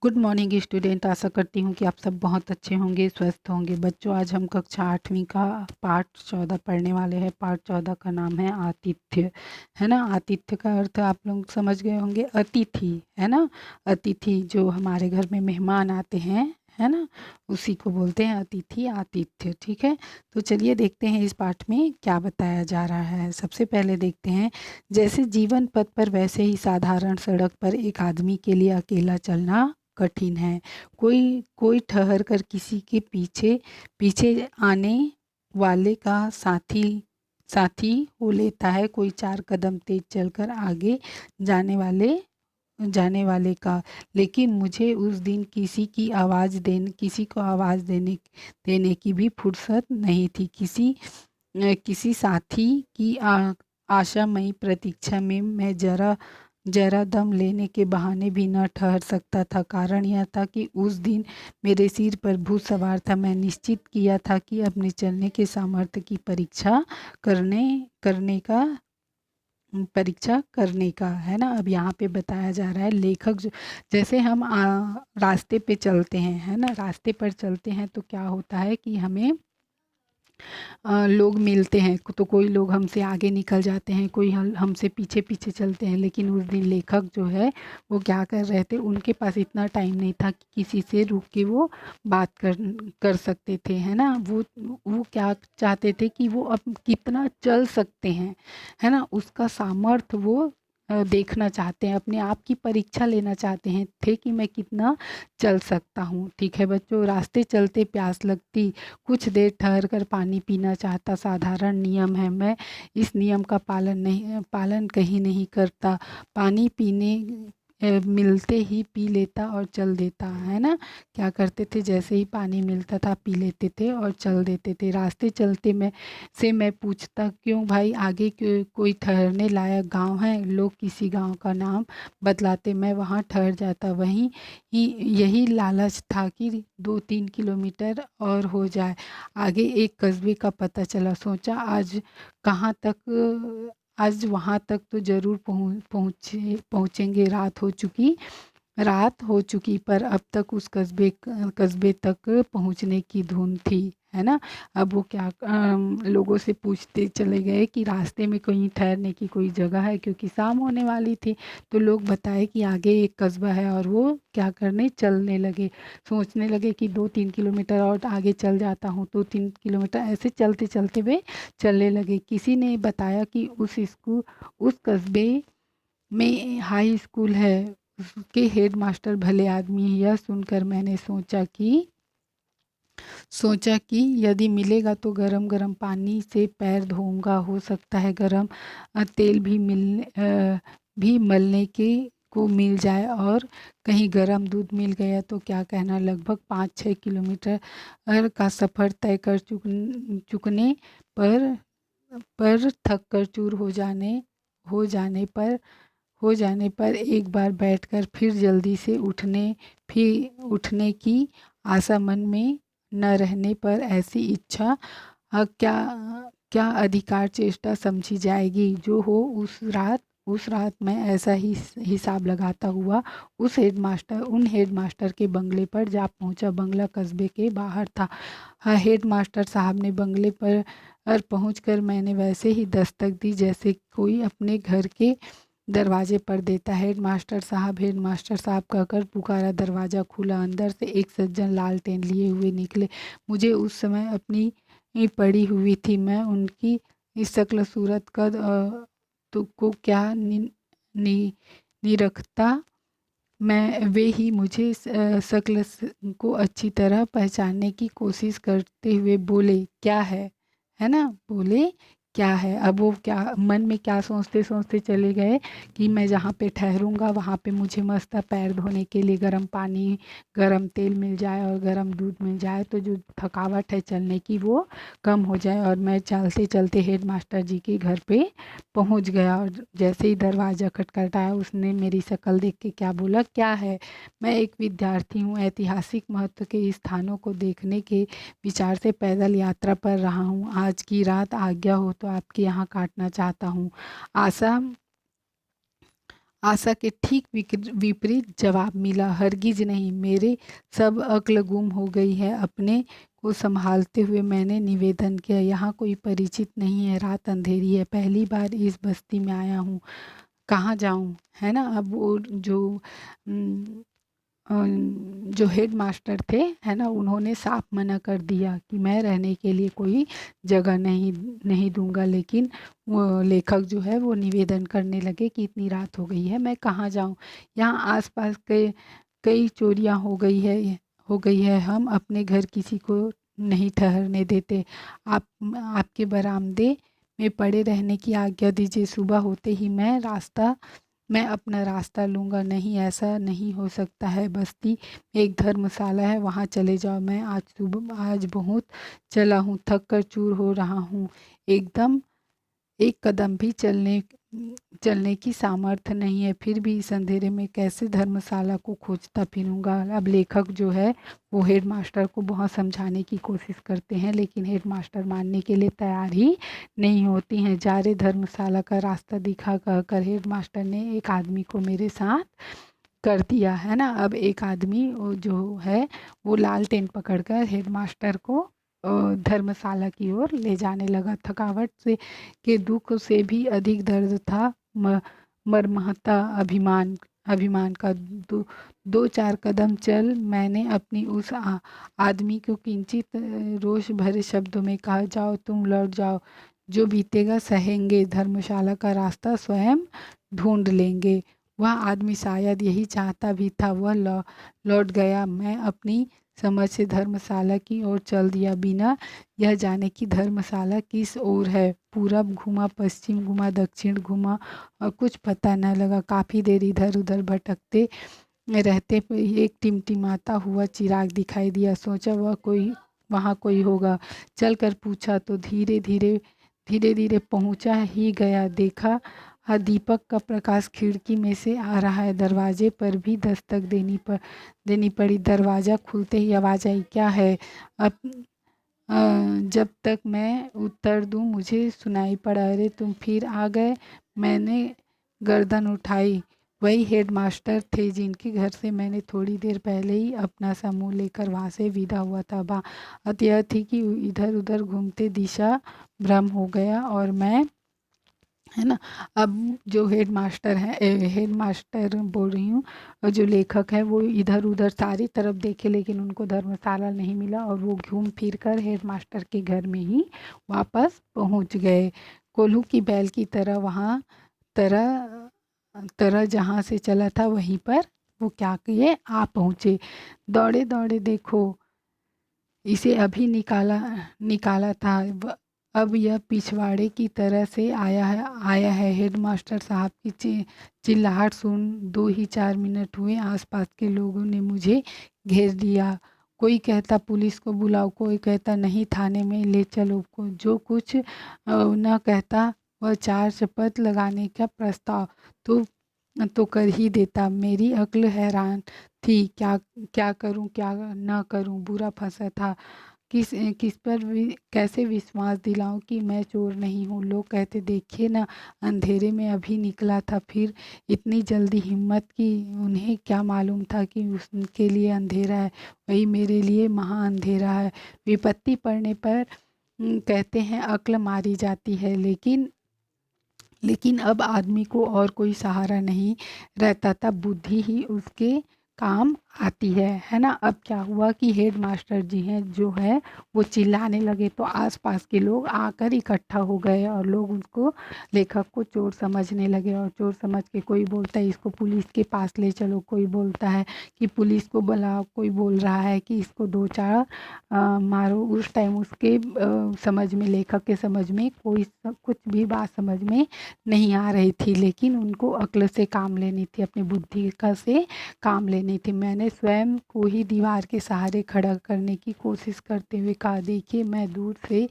Good morning student. आशा करती हूँ कि आप सब बहुत अच्छे होंगे, स्वस्थ होंगे। बच्चों, आज हम कक्षा 8वीं का पाठ 14 पढ़ने वाले हैं। पाठ 14 का नाम है आतिथ्य, है ना। आतिथ्य का अर्थ आप लोग समझ गए होंगे, अतिथि, है ना। अतिथि जो हमारे घर में मेहमान आते हैं, है ना, उसी को बोलते हैं अतिथि, आतिथ्य। ठीक है, तो चलिए देखते हैं इस पाठ में क्या बताया जा रहा है। सबसे पहले देखते हैं, जैसे जीवन पथ पर वैसे ही साधारण सड़क पर एक आदमी के लिए अकेला चलना कठिन है। कोई कोई ठहर कर किसी के पीछे पीछे आने वाले का साथी साथी हो लेता है। कोई 4 कदम तेज चलकर आगे जाने वाले का। लेकिन मुझे उस दिन किसी को आवाज़ देने देने की भी फुर्सत नहीं थी। किसी साथी की आशामयी प्रतीक्षा में मैं जरा जरा दम लेने के बहाने भी न ठहर सकता था। कारण यह था कि उस दिन मेरे सिर पर भूत सवार था। मैं निश्चित किया था कि अपने चलने के सामर्थ्य की करने करने का परीक्षा करने का, है ना। अब यहाँ पे बताया जा रहा है, लेखक जो, जैसे हम रास्ते पे चलते हैं, है ना, रास्ते पर चलते हैं तो क्या होता है कि हमें लोग मिलते हैं। तो कोई लोग हमसे आगे निकल जाते हैं, कोई हमसे पीछे पीछे चलते हैं। लेकिन उस दिन लेखक जो है वो क्या कर रहे थे, उनके पास इतना टाइम नहीं था कि किसी से रुक के वो बात कर सकते थे, है ना। वो क्या चाहते थे कि वो अब कितना चल सकते हैं, है ना, उसका सामर्थ्य वो देखना चाहते हैं, अपने आप की परीक्षा लेना चाहते हैं थे कि मैं कितना चल सकता हूँ। ठीक है बच्चों, रास्ते चलते प्यास लगती, कुछ देर ठहर कर पानी पीना चाहता। साधारण नियम है, मैं इस नियम का पालन कहीं नहीं करता। पानी पीने मिलते ही पी लेता और चल देता, है ना। क्या करते थे, जैसे ही पानी मिलता था पी लेते थे और चल देते थे। रास्ते चलते मैं पूछता, क्यों भाई, आगे कोई ठहरने लायक गांव है। लोग किसी गांव का नाम बतलाते, मैं वहां ठहर जाता। वहीं ही यही लालच था कि 2-3 किलोमीटर और हो जाए, आगे एक कस्बे का पता चला। सोचा कहाँ तक आज वहाँ तक तो ज़रूर पहुँचेंगे। रात हो चुकी, पर अब तक उस कस्बे तक पहुंचने की धुन थी, है ना। अब वो क्या लोगों से पूछते चले गए कि रास्ते में कहीं ठहरने की कोई जगह है, क्योंकि शाम होने वाली थी। तो लोग बताए कि आगे एक कस्बा है, और वो क्या करने चलने लगे। सोचने लगे कि 2-3 किलोमीटर और आगे चल जाता हूँ, 2-3 किलोमीटर ऐसे चलते चलते वे चलने लगे। किसी ने बताया कि उस कस्बे में हाई स्कूल है, उसके हेडमास्टर भले आदमी हैं। यह सुनकर मैंने सोचा कि यदि मिलेगा तो गरम गरम पानी से पैर धोऊंगा। हो सकता है गरम तेल भी मलने के को मिल जाए, और कहीं गरम दूध मिल गया तो क्या कहना। लगभग 5-6 किलोमीटर का सफ़र तय कर चुकने पर थक कर चूर हो जाने पर एक बार बैठकर फिर जल्दी से उठने की आशा मन में न रहने पर ऐसी इच्छा क्या क्या अधिकार चेष्टा समझी जाएगी। जो हो, उस रात मैं ऐसा ही हिसाब लगाता हुआ उन हेडमास्टर के बंगले पर जा पहुंचा। बंगला कस्बे के बाहर था। हाँ, हेडमास्टर साहब ने बंगले पर पहुंचकर मैंने वैसे ही दस्तक दी जैसे कोई अपने घर के दरवाजे पर देता। हेडमास्टर साहब कहकर पुकारा। दरवाज़ा खुला, अंदर से एक सज्जन लालटेन लिए हुए निकले। मुझे उस समय अपनी पड़ी हुई थी, मैं उनकी इस शक्ल सूरत कद तो को क्या नि रखता। मैं वे ही मुझे शक्ल को अच्छी तरह पहचानने की कोशिश करते हुए बोले, क्या है ना, बोले क्या है। अब वो क्या मन में क्या सोचते सोचते चले गए कि मैं जहाँ पे ठहरूंगा वहाँ पे मुझे मस्त पैर धोने के लिए गर्म पानी, गर्म तेल मिल जाए और गर्म दूध मिल जाए, तो जो थकावट है चलने की वो कम हो जाए। और मैं चलते चलते हेडमास्टर जी के घर पे पहुंच गया। और जैसे ही दरवाज़ा खटखटाया, उसने मेरी शक्ल देख के क्या बोला, क्या है। मैं एक विद्यार्थी हूँ, ऐतिहासिक महत्व के स्थानों को देखने के विचार से पैदल यात्रा पर रहा हूँ। आज की रात आज्ञा हो तो आपके यहाँ काटना चाहता हूँ। आशा आशा के ठीक विपरीत जवाब मिला, हरगिज नहीं, मेरे सब अक्ल गुम हो गई है। अपने को संभालते हुए मैंने निवेदन किया, यहाँ कोई परिचित नहीं है, रात अंधेरी है, पहली बार इस बस्ती में आया हूँ, कहाँ जाऊँ, है ना। अब वो उम, जो हेड मास्टर थे, है ना, उन्होंने साफ मना कर दिया कि मैं रहने के लिए कोई जगह नहीं नहीं दूंगा। लेकिन वो लेखक जो है वो निवेदन करने लगे कि इतनी रात हो गई है, मैं कहाँ जाऊँ, यहाँ आसपास के कई चोरियाँ हो गई है, हम अपने घर किसी को नहीं ठहरने देते, आप आपके बरामदे में पड़े रहने की आज्ञा दीजिए, सुबह होते ही मैं अपना रास्ता लूँगा। नहीं, ऐसा नहीं हो सकता है, बस्ती में एक धर्मशाला है, वहाँ चले जाओ। मैं आज बहुत चला हूँ, थक कर चूर हो रहा हूँ, एकदम एक कदम भी चलने की सामर्थ्य नहीं है, फिर भी इस अंधेरे में कैसे धर्मशाला को खोजता फिरूंगा। अब लेखक जो है वो हेड मास्टर को बहुत समझाने की कोशिश करते हैं, लेकिन हेड मास्टर मानने के लिए तैयार ही नहीं होती हैं। जा रे धर्मशाला का रास्ता दिखा, कहकर हेड मास्टर ने एक आदमी को मेरे साथ कर दिया, है ना। अब एक आदमी जो है वो लालटेन पकड़कर हेड मास्टर को धर्मशाला की ओर ले जाने लगा। थकावट से के दुख से भी अधिक दर्द था मरमहता अभिमान का। दो चार कदम चल मैंने अपनी उस आदमी को किंचित रोष भरे शब्दों में कहा, जाओ तुम लौट जाओ, जो बीतेगा सहेंगे, धर्मशाला का रास्ता स्वयं ढूंढ लेंगे। वह आदमी शायद यही चाहता भी था, वह लौट गया। मैं अपनी समझ से धर्मशाला की ओर चल दिया, बिना यह जाने कि धर्मशाला किस ओर है। पूरब घूमा, पश्चिम घूमा, दक्षिण घूमा और कुछ पता न लगा। काफ़ी देर इधर उधर भटकते रहते एक टिमटिमाता हुआ चिराग दिखाई दिया। सोचा वहाँ कोई होगा, चलकर पूछा तो धीरे धीरे पहुँचा ही गया। देखा दीपक का प्रकाश खिड़की में से आ रहा है। दरवाजे पर भी दस्तक देनी पड़ी। दरवाज़ा खुलते ही आवाज़ आई, क्या है। अब जब तक मैं उत्तर दूं मुझे सुनाई पड़ा, अरे तुम फिर आ गए। मैंने गर्दन उठाई। वही हेडमास्टर थे जिनके घर से मैंने थोड़ी देर पहले ही अपना समूह लेकर वहाँ से विदा हुआ था। बात यह थी कि इधर उधर घूमते दिशा भ्रम हो गया और मैं, है ना। अब जो हेड मास्टर बोल रही हूँ, और जो लेखक है वो इधर उधर सारी तरफ देखे, लेकिन उनको धर्मशाला नहीं मिला और वो घूम फिर कर हेड मास्टर के घर में ही वापस पहुँच गए। कोल्हू की बैल की तरह वहाँ तरह तरह जहाँ से चला था वहीं पर वो क्या किए, आ पहुँचे। दौड़े दौड़े देखो, इसे अभी निकाला था, अब यह पिछवाड़े की तरह से आया है। हेडमास्टर साहब की चिल्लाहट सुन 2 ही 4 मिनट हुए, आसपास के लोगों ने मुझे घेर लिया। कोई कहता पुलिस को बुलाओ, कोई कहता नहीं थाने में ले चलो, जो कुछ न कहता वह 4 शपथ लगाने का प्रस्ताव तो कर ही देता। मेरी अक्ल हैरान थी, क्या क्या करूं क्या न करूं, बुरा फंसा था। किस किस पर कैसे विश्वास दिलाऊं कि मैं चोर नहीं हूँ। लोग कहते देखिए ना, अंधेरे में अभी निकला था, फिर इतनी जल्दी हिम्मत की। उन्हें क्या मालूम था कि उसके लिए अंधेरा है, वही मेरे लिए महा अंधेरा है। विपत्ति पड़ने पर कहते हैं अक्ल मारी जाती है, लेकिन अब आदमी को और कोई सहारा नहीं रहता था, बुद्धि ही उसके काम आती है ना। अब क्या हुआ कि हेड मास्टर जी हैं जो है वो चिल्लाने लगे, तो आसपास के लोग आकर इकट्ठा हो गए और लोग उसको, लेखक को चोर समझने लगे। और चोर समझ के कोई बोलता है इसको पुलिस के पास ले चलो, कोई बोलता है कि पुलिस को बुलाओ, कोई बोल रहा है कि इसको 2-4 मारो। उस टाइम उसके समझ में, लेखक के समझ में कुछ भी बात समझ में नहीं आ रही थी, लेकिन उनको अक्ल से काम लेनी थी, अपनी बुद्धि का से काम लेनी थी। मैंने स्वयं को ही दीवार के सहारे खड़ा करने की कोशिश करते हुए कहा, देखिए मैं दूर से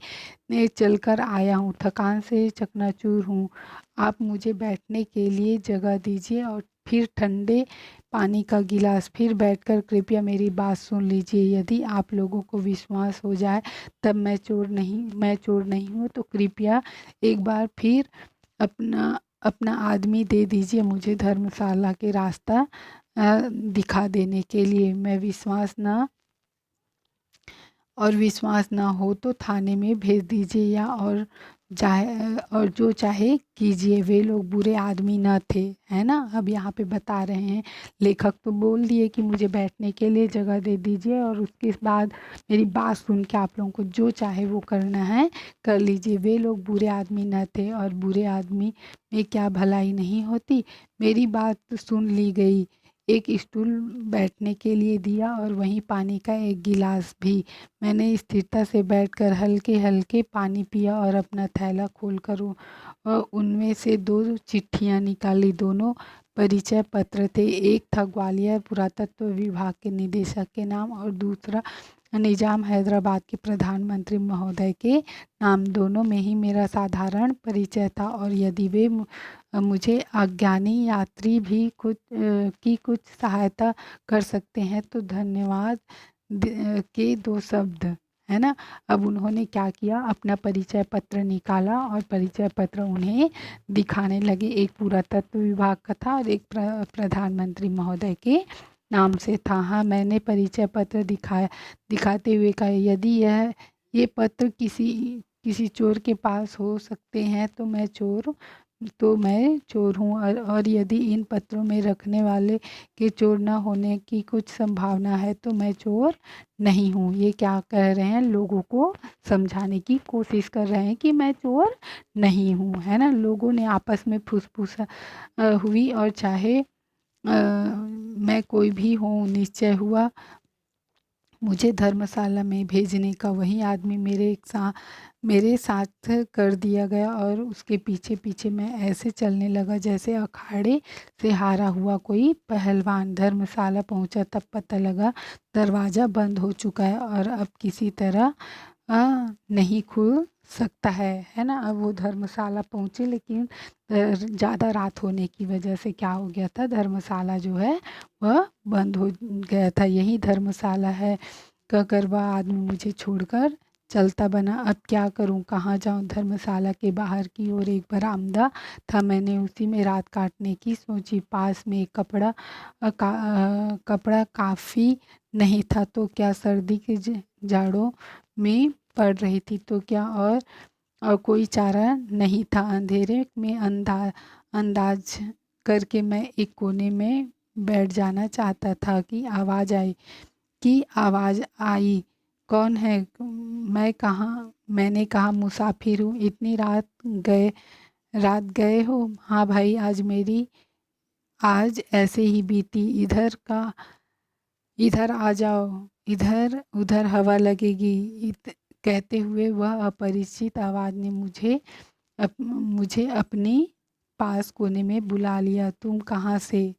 चलकर आया हूँ, थकान से चकनाचूर हूँ, आप मुझे बैठने के लिए जगह दीजिए और फिर ठंडे पानी का गिलास, फिर बैठकर कृपया मेरी बात सुन लीजिए। यदि आप लोगों को विश्वास हो जाए तब मैं चोर नहीं हूँ, तो कृपया एक बार फिर अपना अपना आदमी दे दीजिए मुझे धर्मशाला के रास्ता दिखा देने के लिए। मैं विश्वास ना हो तो थाने में भेज दीजिए या और जो चाहे कीजिए। वे लोग बुरे आदमी न थे, है ना। अब यहाँ पे बता रहे हैं, लेखक तो बोल दिए कि मुझे बैठने के लिए जगह दे दीजिए और उसके बाद मेरी बात सुन के आप लोगों को जो चाहे वो करना है कर लीजिए। वे लोग बुरे आदमी न थे और बुरे आदमी में क्या भलाई नहीं होती। मेरी बात सुन ली गई। एक स्टूल बैठने के लिए दिया और वहीं पानी का एक गिलास भी। मैंने स्थिरता से बैठकर हल्के हल्के पानी पिया और अपना थैला खोलकर उनमें से 2 चिट्ठियाँ निकाली। दोनों परिचय पत्र थे। एक था ग्वालियर पुरातत्व विभाग के निदेशक के नाम और दूसरा निजाम हैदराबाद के प्रधानमंत्री महोदय के नाम। दोनों में ही मेरा साधारण परिचय था और यदि वे मुझे अज्ञानी यात्री भी कुछ सहायता कर सकते हैं तो धन्यवाद के 2 शब्द, है ना। अब उन्होंने क्या किया, अपना परिचय पत्र निकाला और परिचय पत्र उन्हें दिखाने लगे। एक पुरातत्व विभाग का था और एक प्रधानमंत्री महोदय के नाम से था। हाँ, मैंने परिचय पत्र दिखाते हुए कहा, यदि ये पत्र किसी चोर के पास हो सकते हैं तो मैं चोर हूँ और यदि इन पत्रों में रखने वाले के चोर न होने की कुछ संभावना है तो मैं चोर नहीं हूँ। ये क्या कह रहे हैं, लोगों को समझाने की कोशिश कर रहे हैं कि मैं चोर नहीं हूँ, है ना। लोगों ने आपस में फुसफुसा हुई और चाहे मैं कोई भी हूँ, निश्चय हुआ मुझे धर्मशाला में भेजने का। वही आदमी मेरे साथ कर दिया गया और उसके पीछे पीछे मैं ऐसे चलने लगा जैसे अखाड़े से हारा हुआ कोई पहलवान। धर्मशाला पहुंचा तब पता लगा दरवाज़ा बंद हो चुका है और अब किसी तरह नहीं खुल सकता है ना। अब वो धर्मशाला पहुँचे लेकिन ज़्यादा रात होने की वजह से क्या हो गया था, धर्मशाला जो है वह बंद हो गया था। यही धर्मशाला है कहकर वह आदमी मुझे छोड़कर चलता बना। अब क्या करूं, कहाँ जाऊं। धर्मशाला के बाहर की ओर एक बरामदा था, मैंने उसी में रात काटने की सोची। पास में एक कपड़ा काफ़ी नहीं था तो क्या, सर्दी के जाड़ों में पड़ रही थी तो क्या, और कोई चारा नहीं था। अंधेरे में अंदाज करके मैं एक कोने में बैठ जाना चाहता था कि आवाज़ आई, कौन है। मैंने कहा मुसाफिर हूँ, इतनी रात गए हो। हाँ भाई, आज ऐसे ही बीती। इधर आ जाओ, उधर हवा लगेगी। कहते हुए वह अपरिचित आवाज़ ने मुझे अपने पास कोने में बुला लिया। तुम कहाँ से,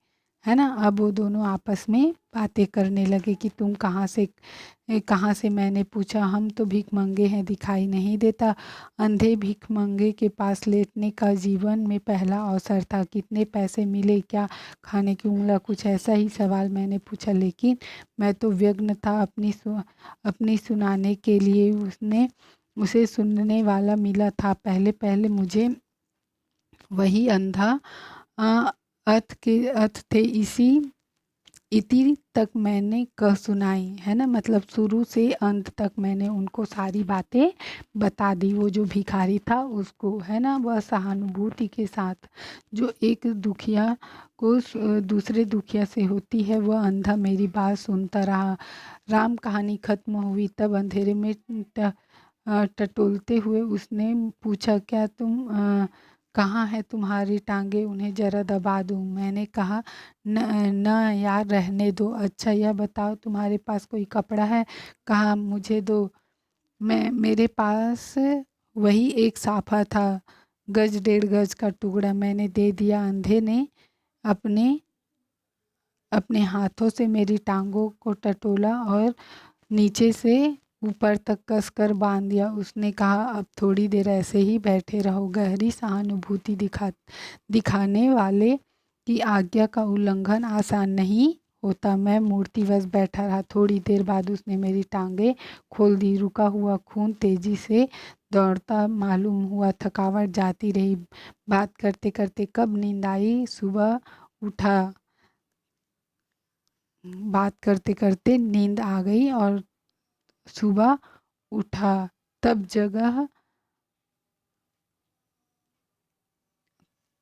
है ना। अब वो दोनों आपस में बातें करने लगे कि तुम कहाँ से। मैंने पूछा, हम तो भिख मंगे हैं, दिखाई नहीं देता। अंधे भिख मंगे के पास लेटने का जीवन में पहला अवसर था। कितने पैसे मिले, क्या खाने की उंगला, कुछ ऐसा ही सवाल मैंने पूछा। लेकिन मैं तो व्यग्र था अपनी सुनाने के लिए। उसे सुनने वाला मिला था। पहले मुझे वही अंधा अर्थ थे इति तक मैंने कह सुनाई, है ना। मतलब शुरू से अंत तक मैंने उनको सारी बातें बता दी। वो जो भिखारी था उसको, है ना, वह सहानुभूति के साथ जो एक दुखिया को दूसरे दुखिया से होती है, वह अंधा मेरी बात सुनता रहा। राम कहानी खत्म हुई तब अंधेरे में टटोलते हुए उसने पूछा, क्या कहाँ है तुम्हारी टांगे, उन्हें जरा दबा दूँ। मैंने कहा, न यार, रहने दो। अच्छा यह बताओ तुम्हारे पास कोई कपड़ा है। कहा, मुझे दो। मेरे पास वही एक साफा था, 1.5 गज का टुकड़ा। मैंने दे दिया। अंधे ने अपने हाथों से मेरी टांगों को टटोला और नीचे से ऊपर तक कसकर बांध दिया। उसने कहा, अब थोड़ी देर ऐसे ही बैठे रहो। गहरी सहानुभूति दिखाने वाले की आज्ञा का उल्लंघन आसान नहीं होता। मैं मूर्तिवश बैठा रहा। थोड़ी देर बाद उसने मेरी टांगें खोल दी। रुका हुआ खून तेजी से दौड़ता मालूम हुआ, थकावट जाती रही। बात करते करते कब नींद आई, सुबह उठा। बात करते करते नींद आ गई और सुबह उठा। तब जगह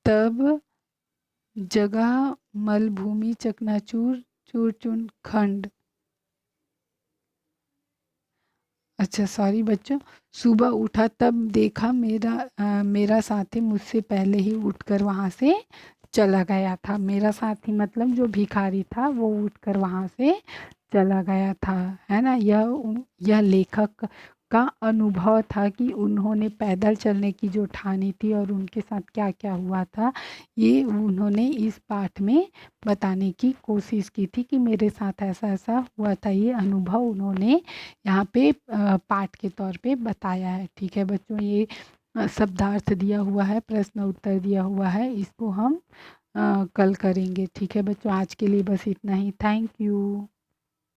तब जगह मलभूमि चकनाचूर चूर चूर खंड। अच्छा सॉरी बच्चों, सुबह उठा तब देखा मेरा साथी मुझसे पहले ही उठकर वहाँ से चला गया था। मेरा साथी मतलब जो भिखारी था वो उठकर वहाँ से चला गया था, है ना। यह लेखक का अनुभव था कि उन्होंने पैदल चलने की जो ठानी थी और उनके साथ क्या क्या हुआ था, ये उन्होंने इस पाठ में बताने की कोशिश की थी कि मेरे साथ ऐसा ऐसा हुआ था। ये अनुभव उन्होंने यहाँ पे पाठ के तौर पे बताया है। ठीक है बच्चों, ये शब्दार्थ दिया हुआ है, प्रश्न उत्तर दिया हुआ है, इसको हम कल करेंगे। ठीक है बच्चों, आज के लिए बस इतना ही। Thank you.